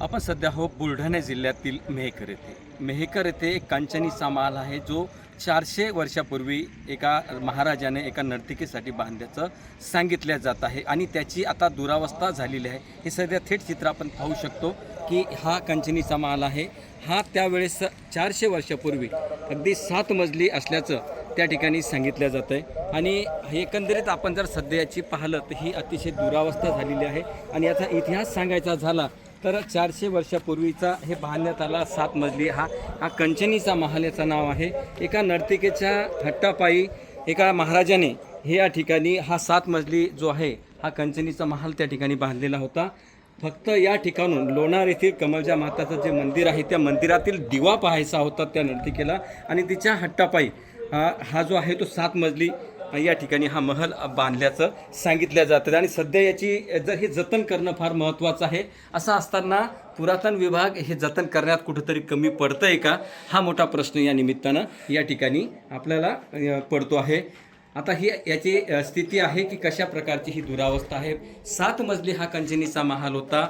आपण सध्या आहोत बुलढाणा जिल्ह्यातील मेहकर येथे एक कांचनीचा महल आहे जो 400 वर्षापूर्वी एका महाराजाने एका नर्तिकेसाठी बांधल्याचं सांगितलं जात आहे आणि त्याची आता दुरावस्था झालेली आहे। हे सध्या थेट चित्र आपण पाहू शकतो की हा कांचनीचा महल आहे। हा त्यावेळेस 400 वर्षापूर्वी अगदी 7 मजली असल्याचं त्या ठिकाणी सांगितलं जातं आहे आणि एकंदरीत आपण जर सध्याची पाहिलं तर ही अतिशय दुरावस्था झालेली आहे। आणि याचा इतिहास सांगायचा झाला तर 400 वर्षापूर्वीचा हे बांधण्यात आला 7 मजली हा कंचनीचा महल याचं नाव आहे। एका नर्तिकेच्या हट्टापायी एका महाराजाने हे या ठिकाणी हा 7 मजली जो आहे हा कंचनीचा महल त्या ठिकाणी बांधलेला होता। फक्त या ठिकाणून लोणार येथील कमलजा माताचं जे मंदिर आहे त्या मंदिरातील दिवा पाहायचा होता त्या नर्तिकेला आणि तिच्या हट्टापायी हा जो आहे तो 7 मजली या ठिकाणी हा महल बांधल्याचं सांगितलं जातं। आणि सध्या याची जर हे जतन करणं फार महत्त्वाचं आहे। असं असताना पुरातन विभाग हे जतन करण्यात कुठंतरी कमी पडतं आहे का, हा मोठा प्रश्न या निमित्तानं या ठिकाणी आपल्याला पडतो आहे। आता ही याची स्थिती आहे की कशा प्रकारची ही दुरावस्था आहे। 7 मजली हा कंचनीचा महल होता।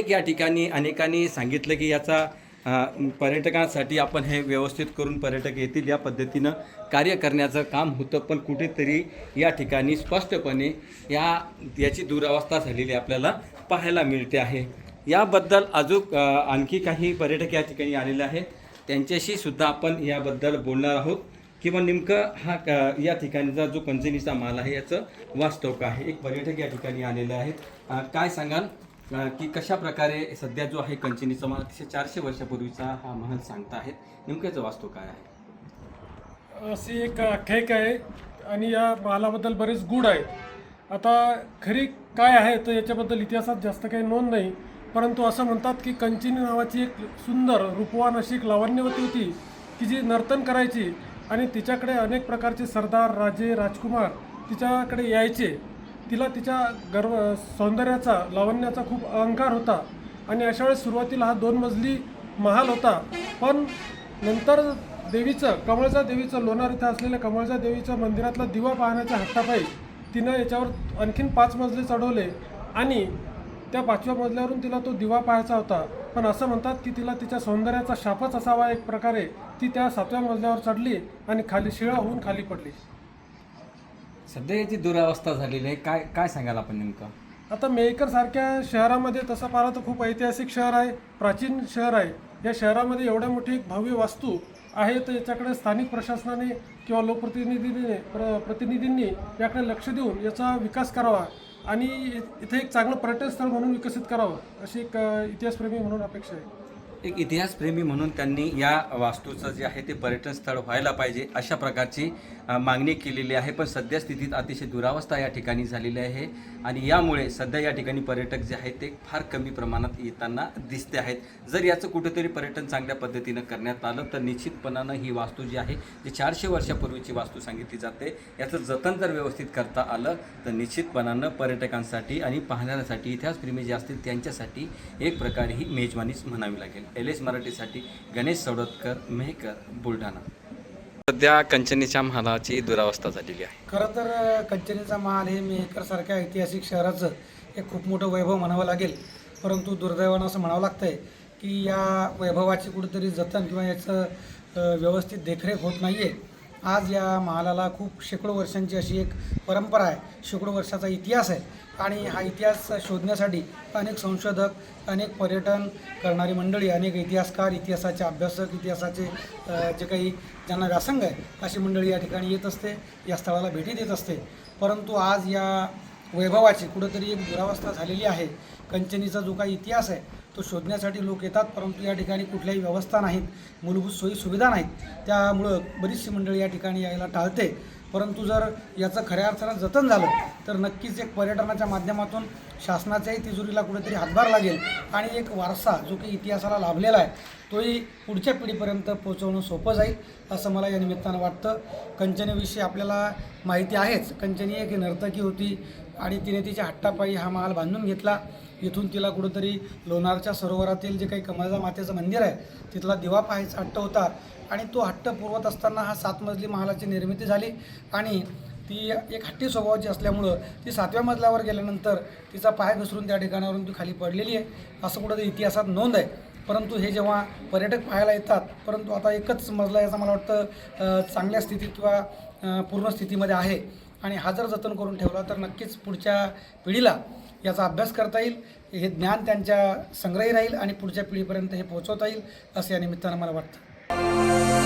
या ठिकाणी अनेकांनी सांगितलं की याचा पर्यटकांसाठी आपण हे व्यवस्थित करून पर्यटक येतील या पद्धतीनं कार्य करण्याचं काम होतं, पण कुठेतरी या ठिकाणी स्पष्टपणे याची दुरावस्था झालेली आपल्याला पाहायला मिळते आहे। याबद्दल अजून आणखी काही पर्यटक या ठिकाणी आलेले आहेत, त्यांच्याशी सुद्धा आपण याबद्दल बोलणार आहोत किंवा नेमकं हा या ठिकाणचा जो कंचनीचा महल आहे याचं वास्तव काय आहे। एक पर्यटक या ठिकाणी आलेले आहेत, काय सांगाल की कशा प्रकारे सध्या जो आहे कंचनीचा महल 400 वर्षापूर्वीचा हा महल सांगता आहेत, नेमकं याचं वास्तव काय आहे? अशी एक आख्यायिका आहे आणि या महालाबद्दल बरेच गूढ आहे। आता खरी काय आहे तर याच्याबद्दल इतिहासात जास्त काही नोंद नाही, परंतु असं म्हणतात की कंचिनी नावाची एक सुंदर रूपवान अशी एक लावण्यवती होती की जी नर्तन करायची आणि तिच्याकडे अनेक प्रकारचे सरदार राजे राजकुमार तिच्याकडे यायचे। तिला तिच्या सौंदर्याचा लावण्याचा खूप अहंकार होता आणि अशा वेळेस सुरुवातीला हा 2 मजली महल होता, पण नंतर कमळजा देवीचं लोणार इथं असलेल्या कमळजा देवीच्या मंदिरातला दिवा पाहण्याच्या हट्टापायी तिनं याच्यावर आणखीन 5 मजले चढवले आणि त्या 5व्या मजल्यावरून तिला तो दिवा पाहायचा होता। पण असं म्हणतात की तिला तिच्या सौंदर्याचा शापच असावा एक प्रकारे, ती त्या 7व्या मजल्यावर चढली आणि खाली शिळा होऊन खाली पडली। सध्या याची दुरावस्था झालेली आहे, काय काय सांगाल आपण नेमकं? आता मेहकर सारख्या शहरामध्ये तसं पाहिलं तर खूप ऐतिहासिक शहर आहे, प्राचीन शहर आहे। या शहरामध्ये एवढ्या मोठी एक भव्य वास्तू आहे तर याच्याकडे स्थानिक प्रशासनाने किंवा प्रतिनिधींनी याकडे लक्ष देऊन याचा विकास करावा आणि इथे एक चांगलं पर्यटन स्थळ म्हणून विकसित करावं अशी एक इतिहासप्रेमी म्हणून अपेक्षा आहे। एक इतिहासप्रेमी म्हणून त्यांनी या वास्तूचं जे आहे ते पर्यटन स्थळ व्हायला पाहिजे अशा प्रकारची मागणी केलेली आहे। पण सध्या स्थितीत अतिशय दुरावस्था या ठिकाणी झालेली आहे आणि यामुळे सध्या या ठिकाणी पर्यटक जे आहेत ते फार कमी प्रमाणात येताना दिसते आहेत। जर याचं कुठेतरी पर्यटन चांगल्या पद्धतीनं करण्यात आलं तर निश्चितपणानं ही वास्तू जी आहे जी 400 वर्षापूर्वीची वास्तू सांगितली जाते याचं जतन जर व्यवस्थित करता आलं तर निश्चितपणानं पर्यटकांसाठी आणि पाहण्यासाठी इतिहासप्रेमी जे असतील त्यांच्यासाठी एक प्रकारे ही मेजवानीच म्हणावी लागेल। LS मराठीसाठी गणेश सौडतकर, मेहकर, बुलढाणा। सध्या कंचनीच्या महालाची दुरावस्था झालेली आहे। खरं तर कंचनीचा महल हे मेहकरसारख्या ऐतिहासिक शहराचं एक खूप मोठं वैभव म्हणावं लागेल, परंतु दुर्दैवानं असं म्हणावं लागतं आहे की या वैभवाची कुठेतरी जतन किंवा याचं व्यवस्थित देखरेख होत नाही आहे। आज या महालाला खूप शेकडो वर्षांची अशी एक परंपरा आहे, शेकडो वर्षाचा इतिहास आहे आणि हा इतिहास शोधण्यासाठी अनेक संशोधक, अनेक पर्यटन करणारी मंडळी, अनेक इतिहासकार, इतिहासाचे अभ्यासक, इतिहासाचे जे काही ज्यांना व्यासंग आहे अशी मंडळी या ठिकाणी येत असते, या स्थळाला भेटी देत असते। परंतु आज या वैभवाची कुठंतरी एक दुरावस्था झालेली आहे। कंचनीचा जो काही इतिहास आहे तो शोधण्यासाठी लोक येतात, परंतु या ठिकाणी कुठल्याही व्यवस्था नाहीत, मूलभूत सोयी सुविधा नाहीत, त्यामुळं बरीचशी मंडळी या ठिकाणी यायला टाळते। परंतु जर याचं खऱ्या अर्थानं जतन झालं तर नक्कीच एक पर्यटनाच्या माध्यमातून शासनाच्याही तिजोरीला कुठेतरी हातभार लागेल आणि एक वारसा जो काही इतिहासाला लाभलेला आहे तोही पुढच्या पिढीपर्यंत पोहोचवणं सोपं जाईल असं मला या निमित्तानं वाटतं। कंचनीविषयी आपल्याला माहिती आहेच, कंचनी एक नर्तकी होती आणि तिने तिच्या हट्टापायी हा महाल बांधून घेतला। इथून तिला कुठंतरी लोणारच्या सरोवरातील जे काही कमळजा मातेचं मंदिर आहे तिथला दिवा पाहायचा हट्ट होता आणि तो हट्ट पुरवत असताना हा 7 मजली महालाची निर्मिती झाली आणि ती एक हट्टी स्वभावाची असल्यामुळं ती 7व्या मजल्यावर गेल्यानंतर तिचा पाय घसरून त्या ठिकाणावरून ती खाली पडलेली आहे, असं कुठं इतिहासात नोंद आहे. परंतु हे जेव्हा पर्यटक पाहायला येतात, परंतु आता एकच मजला याचा मला वाटतं चांगल्या स्थितीत किंवा पूर्ण स्थितीमध्ये आहे आणि हा जर जतन करून ठेवला तर नक्कीच पुढच्या पिढीला याचा अभ्यास करता येईल, हे ज्ञान त्यांच्या संग्रही राहील आणि पुढच्या पिढीपर्यंत हे पोहोचवता येईल असं या निमित्तानं मला वाटतं.